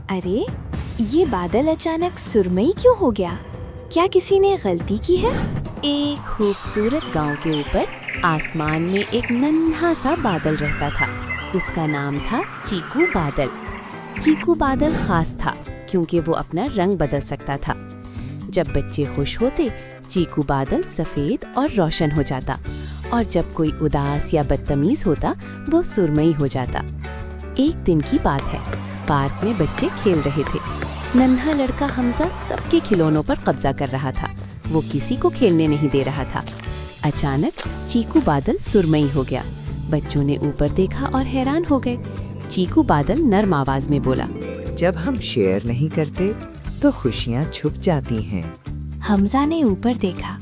अरे ये बादल अचानक सुरमई क्यों हो गया? क्या किसी ने गलती की है? एक खूबसूरत गांव के ऊपर आसमान में एक नन्हा सा बादल रहता था। उसका नाम था चीकू बादल। चीकू बादल खास था क्योंकि वो अपना रंग बदल सकता था। जब बच्चे खुश होते चीकू बादल सफ़ेद और रोशन हो जाता, और जब कोई उदास या बदतमीज होता वो सुरमई हो जाता। एक दिन की बात है, पार्क में बच्चे खेल रहे थे। नन्हा लड़का हमजा सबके खिलौनों पर कब्जा कर रहा था। वो किसी को खेलने नहीं दे रहा था। अचानक चीकू बादल सुरमई हो गया। बच्चों ने ऊपर देखा और हैरान हो गए। चीकू बादल नर्म आवाज में बोला, जब हम शेयर नहीं करते तो खुशियाँ छुप जाती हैं। हमजा ने ऊपर देखा।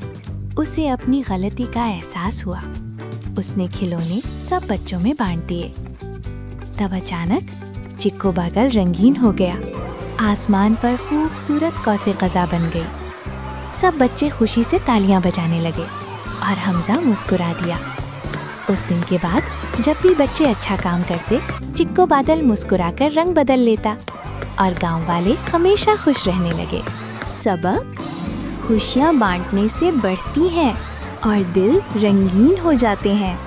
उसे अपनी गलती का एहसास हुआ। उसने खिलौने सब बच्चों में बांट दिए। तब अचानक चिक्कू बादल रंगीन हो गया। आसमान पर खूबसूरत कौसे क़ज़ा बन गई। सब बच्चे खुशी से तालियां बजाने लगे और हमजा मुस्कुरा दिया। उस दिन के बाद जब भी बच्चे अच्छा काम करते, चिक्कू बादल मुस्कुराकर रंग बदल लेता और गांव वाले हमेशा खुश रहने लगे। सबक: खुशियाँ बांटने से बढ़ती हैं और दिल रंगीन हो जाते हैं।